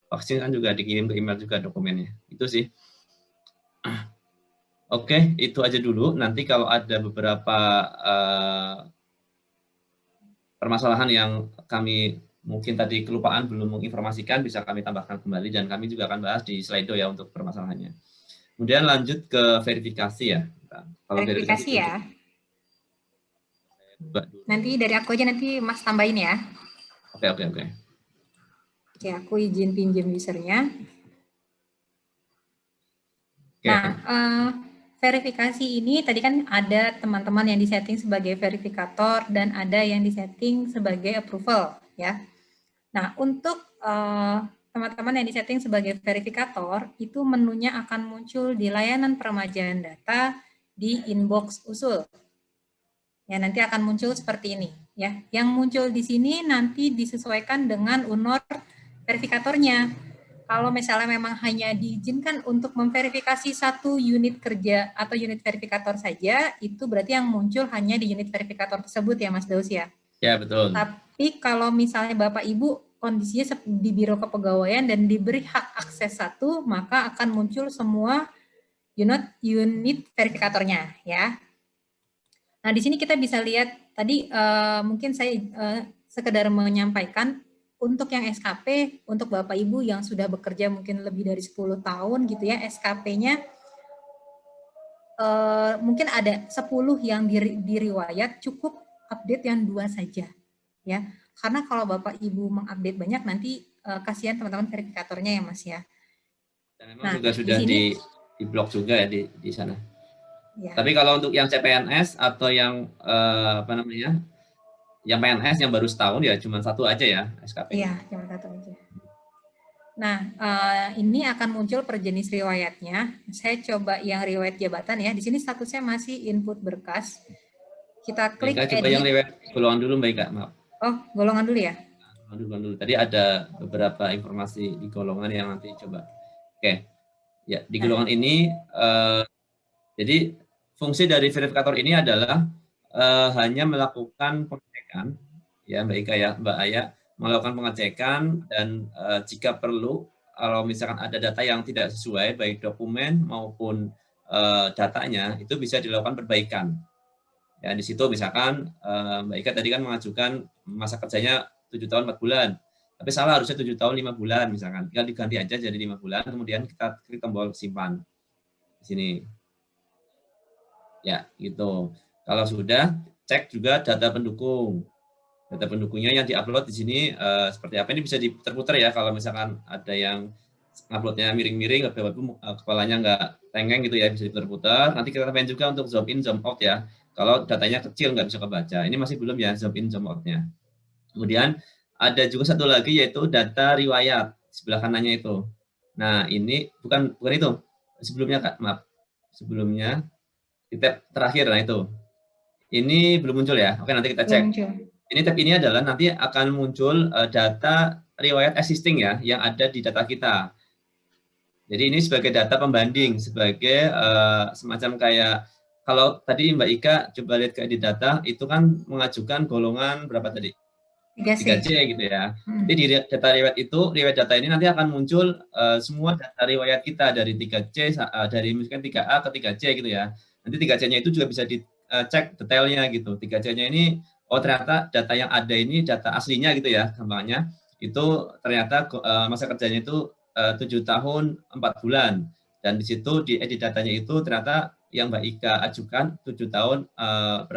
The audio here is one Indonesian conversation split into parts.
vaksin kan juga dikirim ke email juga dokumennya. Itu sih. Oke, itu aja dulu. Nanti kalau ada beberapa permasalahan yang kami mungkin tadi kelupaan belum menginformasikan, bisa kami tambahkan kembali, dan kami juga akan bahas di Slido ya untuk permasalahannya. Kemudian lanjut ke verifikasi ya. Kalau verifikasi ya. buka dulu. Nanti dari aku aja, nanti Mas tambahin ya. Oke. Oke, aku izin pinjam usernya. Nah, verifikasi ini tadi kan ada teman-teman yang disetting sebagai verifikator dan ada yang disetting sebagai approval ya. Nah, untuk teman-teman yang disetting sebagai verifikator itu menunya akan muncul di layanan peremajaan data di inbox usul. Ya, nanti akan muncul seperti ini ya. Yang muncul di sini nanti disesuaikan dengan UNOR verifikatornya. Kalau misalnya memang hanya diizinkan untuk memverifikasi satu unit kerja atau unit verifikator saja, itu berarti yang muncul hanya di unit verifikator tersebut ya Mas Daus ya? Ya, betul. Tapi kalau misalnya Bapak Ibu kondisinya di Biro Kepegawaian dan diberi hak akses satu, maka akan muncul semua unit verifikatornya ya. Nah, di sini kita bisa lihat tadi mungkin saya sekedar menyampaikan untuk yang SKP, untuk Bapak Ibu yang sudah bekerja mungkin lebih dari 10 tahun gitu ya, SKP-nya mungkin ada 10 yang diriwayat, cukup update yang 2 saja ya. Karena kalau Bapak Ibu mengupdate banyak nanti kasihan teman-teman verifikatornya ya Mas ya. Dan memang juga sudah di blok juga ya di sana. Ya. Tapi kalau untuk yang CPNS atau yang yang PNS yang baru setahun ya cuma satu aja ya SKP. Iya, cuma satu aja. Nah, ini akan muncul per jenis riwayatnya. Saya coba yang riwayat jabatan ya. Di sini statusnya masih input berkas. Kita klik edit. Coba yang riwayat golongan dulu Mbak Ika, maaf. Oh, golongan dulu ya? Golongan dulu. Tadi ada beberapa informasi di golongan yang nanti coba. Oke. Ya, di golongan ini jadi fungsi dari verifikator ini adalah hanya melakukan pengecekan ya Mbak Ika ya, Mbak Aya, melakukan pengecekan dan jika perlu kalau misalkan ada data yang tidak sesuai baik dokumen maupun datanya itu bisa dilakukan perbaikan. Ya di situ misalkan Mbak Ika tadi kan mengajukan masa kerjanya 7 tahun 4 bulan. Tapi salah harusnya 7 tahun 5 bulan misalkan. Tinggal diganti aja jadi 5 bulan kemudian kita klik tombol simpan. Di sini. Ya, gitu. Kalau sudah cek juga data pendukung. Data pendukungnya yang diupload di sini seperti apa, ini bisa diputar-putar ya kalau misalkan ada yang uploadnya miring-miring, kepalanya nggak tengeng gitu ya, bisa diputar-putar. Nanti kita tambahin juga untuk zoom in, zoom out ya. Kalau datanya kecil nggak bisa kebaca. Ini masih belum ya zoom in, zoom out-nya. Kemudian ada juga satu lagi yaitu data riwayat sebelah kanannya itu. Nah ini bukan itu sebelumnya Kak, maaf. Sebelumnya di tab terakhir, nah itu. Ini belum muncul ya. Oke, nanti kita cek. Ini tab ini adalah nanti akan muncul data riwayat existing ya, yang ada di data kita. Jadi ini sebagai data pembanding, sebagai semacam kayak, kalau tadi Mbak Ika coba lihat ke edit data, itu kan mengajukan golongan berapa tadi? 3C gitu ya. Jadi di data riwayat itu, riwayat data ini nanti akan muncul semua data riwayat kita dari 3C, dari misalkan 3A ke 3C gitu ya. Nanti 3C-nya itu juga bisa dicek detailnya gitu. 3C-nya ini, oh ternyata data yang ada ini data aslinya gitu ya, gampangnya. Itu ternyata masa kerjanya itu 7 tahun 4 bulan. Dan di situ di edit datanya itu ternyata yang Mbak Ika ajukan 7 tahun 5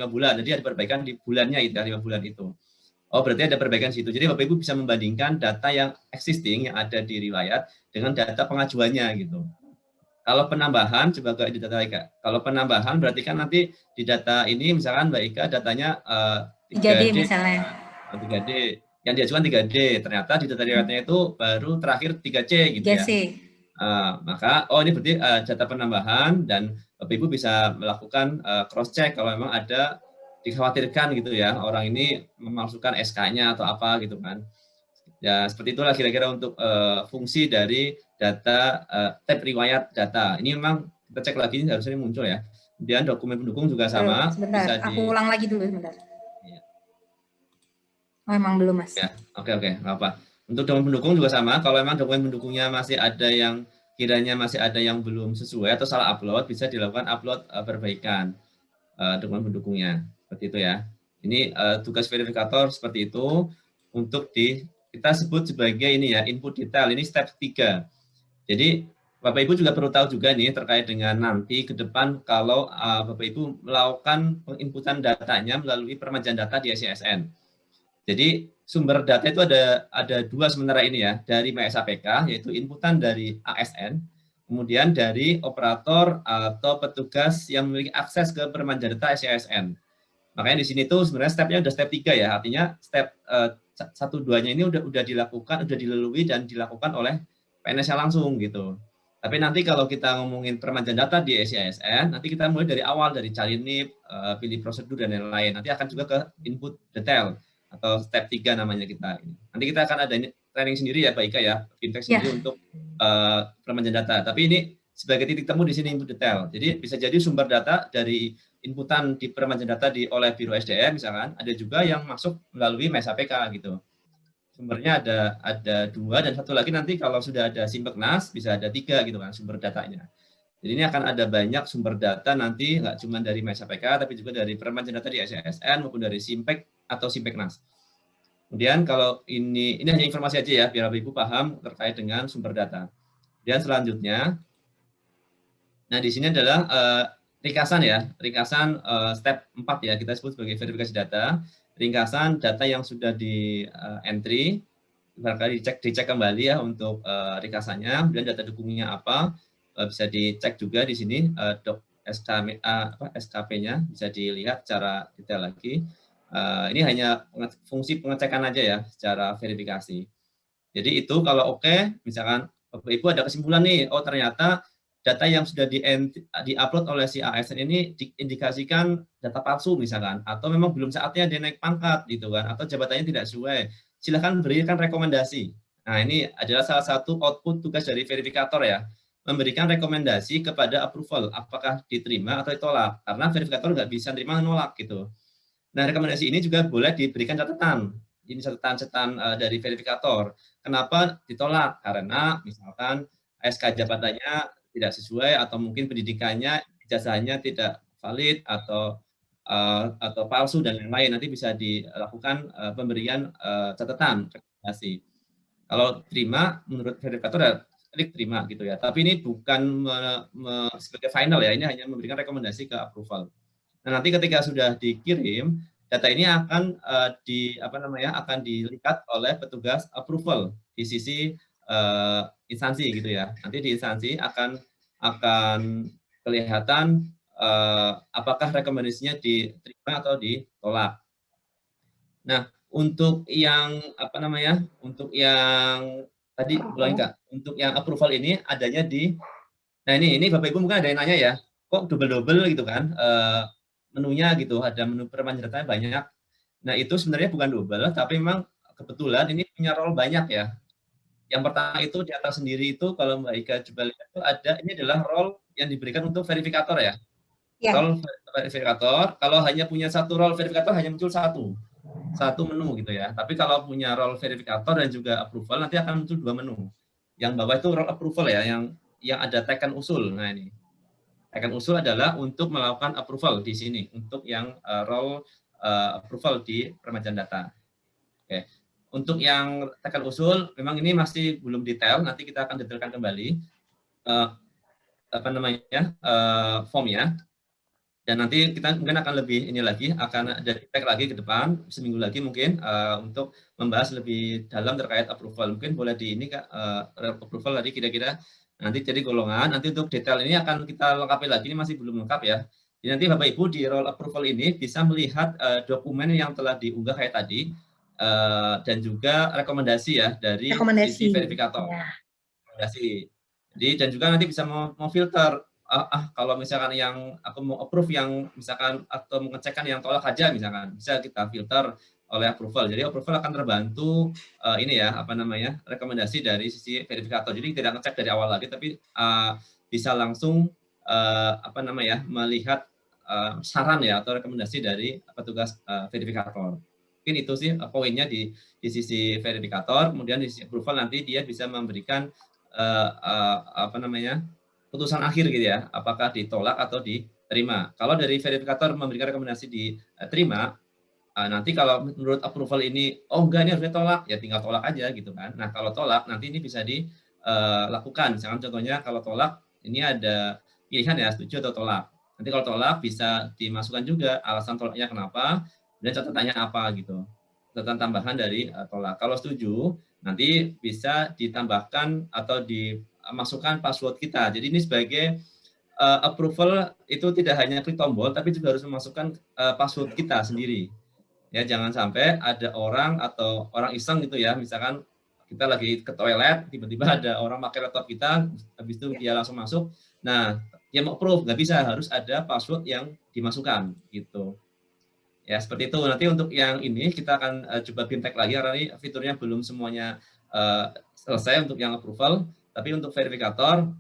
bulan. Jadi ada perbaikan di bulannya itu ya, 5 bulan itu. Oh, berarti ada perbaikan situ. Jadi Bapak Ibu bisa membandingkan data yang existing yang ada di riwayat dengan data pengajuannya gitu. Kalau penambahan, coba ke di data Ika. Kalau penambahan berarti kan nanti di data ini misalkan Mbak Ika datanya 3D misalnya. 3D. Yang diajukan 3D. Ternyata di data riwayatnya itu baru terakhir 3C gitu ya. Maka ini berarti data penambahan dan Bapak Ibu bisa melakukan cross check kalau memang ada dikhawatirkan gitu ya, orang ini memalsukan SK-nya atau apa gitu kan. Ya, seperti itulah kira-kira untuk fungsi dari data tab riwayat data. Ini memang kita cek lagi, harusnya muncul ya. Kemudian dokumen pendukung juga sama. Sebentar, bisa aku ulang lagi dulu sebentar. Ya. Oh, emang belum, Mas. Ya, oke, nggak apa. Untuk dokumen pendukung juga sama, kalau memang dokumen pendukungnya masih ada yang kiranya masih ada yang belum sesuai atau salah upload, bisa dilakukan upload perbaikan dokumen pendukungnya. Seperti itu ya. Ini tugas verifikator seperti itu untuk kita sebut sebagai ini ya, input detail. Ini step 3. Jadi Bapak Ibu juga perlu tahu juga nih terkait dengan nanti ke depan kalau Bapak Ibu melakukan penginputan datanya melalui permajaan data di SCSN. Jadi sumber data itu ada dua sementara ini ya, dari MySAPK yaitu inputan dari ASN, kemudian dari operator atau petugas yang memiliki akses ke permajaan data SCSN. Makanya di sini tuh sebenarnya stepnya udah step 3 ya, artinya step 1-2-nya ini udah dilakukan, udah dilalui dan dilakukan oleh PNS-nya langsung gitu. Tapi nanti kalau kita ngomongin permajaan data di SCSN, nanti kita mulai dari awal, dari cari NIP, pilih prosedur dan lain-lain. Nanti akan juga ke input detail atau step 3 namanya kita. Nanti kita akan ada training sendiri ya Pak Ika ya, fintech sendiri untuk permajaan data. Tapi ini sebagai titik temu di sini input detail. Jadi bisa jadi sumber data dari inputan di permajaan data oleh Biro SDM misalkan, ada juga yang masuk melalui MySAPK gitu. Sumbernya ada 2 dan satu lagi nanti kalau sudah ada Simpeknas bisa ada 3 gitu kan sumber datanya. Jadi ini akan ada banyak sumber data nanti nggak cuma dari MySAPK tapi juga dari permajaan data di SCSN maupun dari Simpek atau Simpeknas. Kemudian kalau ini hanya informasi aja ya biar Ibu paham terkait dengan sumber data. Dan selanjutnya, nah di sini adalah ringkasan ya, ringkasan step 4 ya, kita sebut sebagai verifikasi data, ringkasan data yang sudah di entry, barangkali dicek kembali ya untuk ringkasannya, kemudian data dukungnya apa, bisa dicek juga di sini SKP-nya, bisa dilihat secara detail lagi. Ini hanya fungsi pengecekan aja ya, secara verifikasi. Jadi itu kalau oke, misalkan Bapak Ibu ada kesimpulan nih, oh ternyata data yang sudah di-upload oleh si ASN ini diindikasikan data palsu misalkan, atau memang belum saatnya dia naik pangkat gitu kan, atau jabatannya tidak sesuai. Silahkan berikan rekomendasi. Nah ini adalah salah satu output tugas dari verifikator ya, memberikan rekomendasi kepada approval, apakah diterima atau ditolak, karena verifikator nggak bisa terima nolak gitu. Nah rekomendasi ini juga boleh diberikan catatan, ini catatan dari verifikator. Kenapa ditolak? Karena misalkan SK jabatannya tidak sesuai atau mungkin pendidikannya, ijazahnya tidak valid atau palsu dan lain-lain. Nanti bisa dilakukan pemberian catatan rekomendasi. Kalau terima, menurut verifikator ya klik terima gitu ya. Tapi ini bukan sebagai final ya. Ini hanya memberikan rekomendasi ke approval. Nah, nanti ketika sudah dikirim, data ini akan akan dilihat oleh petugas approval di sisi instansi gitu ya. Nanti di instansi akan kelihatan apakah rekomendasinya diterima atau ditolak. Nah, untuk yang untuk yang tadi ulangi Kak, untuk yang approval ini adanya nah ini Bapak Ibu mungkin ada yang nanya ya, kok double-double gitu kan, menunya gitu, ada menu permajaan datanya banyak. Nah itu sebenarnya bukan double, tapi memang kebetulan ini punya role banyak ya. Yang pertama itu di atas sendiri itu kalau Mbak Ika coba lihat itu ini adalah role yang diberikan untuk verifikator ya. Role verifikator, kalau hanya punya satu role verifikator hanya muncul satu menu gitu ya. Tapi kalau punya role verifikator dan juga approval nanti akan muncul 2 menu. Yang bawah itu role approval ya, yang ada tekan usul. Nah ini tekan usul adalah untuk melakukan approval di sini untuk yang role approval di permajaan data. Oke. Untuk yang tekan usul memang ini masih belum detail, nanti kita akan detailkan kembali formnya. Dan nanti kita mungkin akan lebih ini lagi, akan ada feedback lagi ke depan, seminggu lagi mungkin untuk membahas lebih dalam terkait approval. Mungkin boleh di ini Kak, approval tadi kira-kira nanti jadi golongan, nanti untuk detail ini akan kita lengkapi lagi, ini masih belum lengkap ya. Jadi nanti Bapak Ibu di role approval ini bisa melihat dokumen yang telah diunggah kayak tadi, dan juga rekomendasi ya dari sisi verifikator. Ya. Rekomendasi. Jadi dan juga nanti bisa mau filter, kalau misalkan yang aku mau approve yang misalkan atau mengecekkan yang tolak aja misalkan, bisa kita filter oleh approval. Jadi approval akan terbantu ini ya rekomendasi dari sisi verifikator. Jadi tidak ngecek dari awal lagi, tapi bisa langsung melihat saran ya atau rekomendasi dari petugas verifikator. Mungkin itu sih poinnya di sisi verifikator. Kemudian di sisi approval nanti dia bisa memberikan apa namanya, putusan akhir gitu ya, apakah ditolak atau diterima. Kalau dari verifikator memberikan rekomendasi diterima, nanti kalau menurut approval ini, oh enggak ini harus ditolak, ya tinggal tolak aja gitu kan. Nah kalau tolak nanti ini bisa dilakukan. Misalkan contohnya kalau tolak ini ada pilihan ya setuju atau tolak. Nanti kalau tolak bisa dimasukkan juga alasan tolaknya kenapa dan catatannya apa gitu. Catatan tambahan dari tolak. Kalau setuju nanti bisa ditambahkan atau dimasukkan password kita. Jadi ini sebagai approval itu tidak hanya klik tombol tapi juga harus memasukkan password kita sendiri. Ya jangan sampai ada orang atau orang iseng gitu ya, misalkan kita lagi ke toilet tiba-tiba ada orang pakai laptop kita, habis itu dia langsung masuk, nah dia mau approve nggak bisa, harus ada password yang dimasukkan gitu ya. Seperti itu. Nanti untuk yang ini kita akan coba bimtek lagi karena ini fiturnya belum semuanya selesai untuk yang approval, tapi untuk verifikator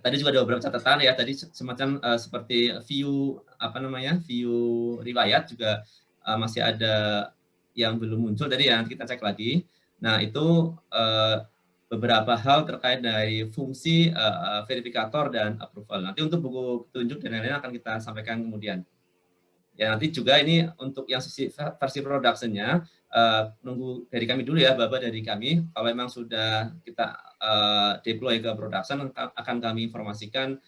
tadi juga ada beberapa catatan ya, tadi semacam seperti view apa namanya, view riwayat juga masih ada yang belum muncul tadi ya, nanti kita cek lagi. Nah itu beberapa hal terkait dari fungsi verifikator dan approval. Nanti untuk buku petunjuk dan lain-lain akan kita sampaikan kemudian. Ya nanti juga ini untuk yang sisi versi production-nya nunggu dari kami dulu ya, Baba dari kami. Kalau memang sudah kita deploy ke production akan kami informasikan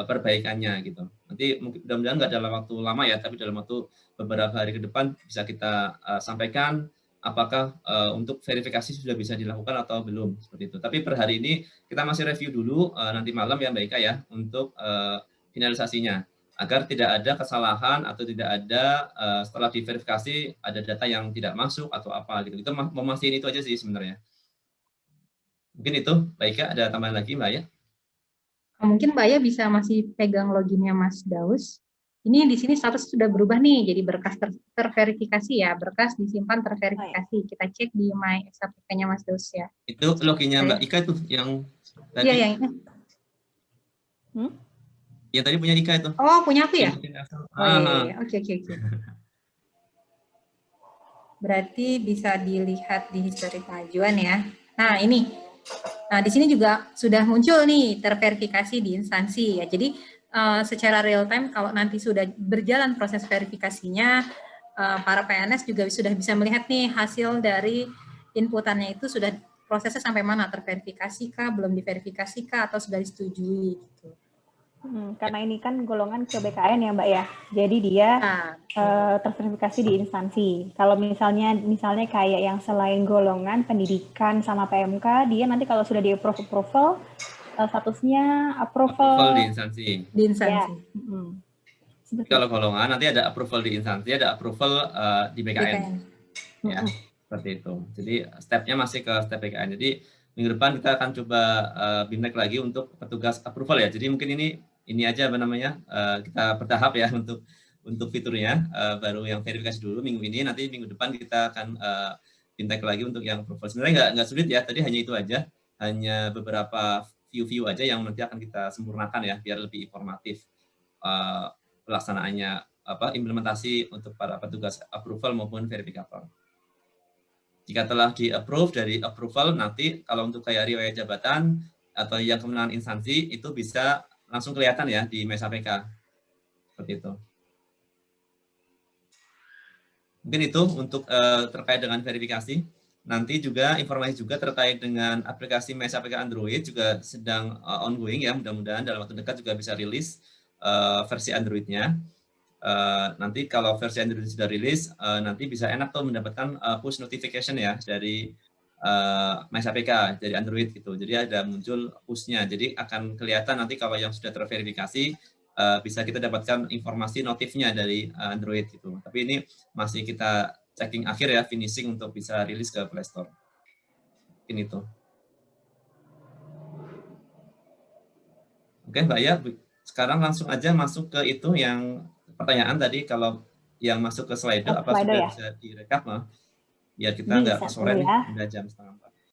perbaikannya gitu. Nanti mudah-mudahan nggak dalam waktu lama ya, tapi dalam waktu beberapa hari ke depan bisa kita sampaikan apakah untuk verifikasi sudah bisa dilakukan atau belum seperti itu. Tapi per hari ini kita masih review dulu nanti malam ya Mbak Ika ya untuk finalisasinya, agar tidak ada kesalahan atau tidak ada setelah diverifikasi ada data yang tidak masuk atau apa gitu. Itu memastikan itu aja sih sebenarnya. Mungkin itu, Mbak Ika, ada tambahan lagi Mbak ya? Mungkin Mbak ya bisa masih pegang loginnya Mas Daus. Ini di sini status sudah berubah nih, jadi berkas terverifikasi ya, berkas disimpan terverifikasi. Kita cek di My SAPK-nya Mas Daus ya. Itu loginnya Mbak Ika itu yang tadi? Iya, yang ya tadi punya Ika itu. Oh, punya aku ya? Oh iya, oke. Berarti bisa dilihat di histori pengajuan ya. Nah ini, di sini juga sudah muncul nih terverifikasi di instansi ya. Jadi secara real time kalau nanti sudah berjalan proses verifikasinya, para PNS juga sudah bisa melihat nih hasil dari inputannya itu sudah prosesnya sampai mana, terverifikasi kah, belum diverifikasi kah, atau sudah disetujui gitu. Karena ini kan golongan ke BKN ya Mbak ya, jadi dia terverifikasi di instansi. Kalau misalnya kayak yang selain golongan pendidikan sama PMK, dia nanti kalau sudah di approval statusnya approval di instansi. Di instansi. Ya. Kalau golongan nanti ada approval di instansi, ada approval di BKN. Ya, seperti itu. Jadi stepnya masih ke step BKN. Jadi minggu depan kita akan coba bimtek lagi untuk petugas approval ya. Jadi mungkin ini aja apa namanya, kita bertahap ya untuk fiturnya, baru yang verifikasi dulu minggu ini, nanti minggu depan kita akan bimtek lagi untuk yang approval. Sebenarnya nggak sulit ya, tadi hanya itu aja, hanya beberapa view aja yang nanti akan kita sempurnakan ya, biar lebih informatif pelaksanaannya, implementasi untuk para petugas approval maupun verifikator. Jika telah di-approve dari approval, nanti kalau untuk kayak riwayat jabatan atau yang kemenangan instansi itu bisa langsung kelihatan ya di MySAPK. Seperti itu. Mungkin itu untuk terkait dengan verifikasi. Nanti juga informasi juga terkait dengan aplikasi MySAPK Android juga sedang ongoing ya, mudah-mudahan dalam waktu dekat juga bisa rilis versi Android-nya. Nanti kalau versi Android sudah rilis, nanti bisa enak tuh mendapatkan push notification ya dari MySAPK dari Android gitu. Jadi ada muncul push-nya. Jadi akan kelihatan nanti kalau yang sudah terverifikasi bisa kita dapatkan informasi notifnya dari Android gitu. Tapi ini masih kita checking akhir ya, finishing untuk bisa rilis ke Play Store. Ini tuh. Oke, Mbak ya. Sekarang langsung aja masuk ke itu yang pertanyaan tadi, kalau yang masuk ke slide apa sudah bisa direkap biar kita nggak sore nih, udah jam 3:30.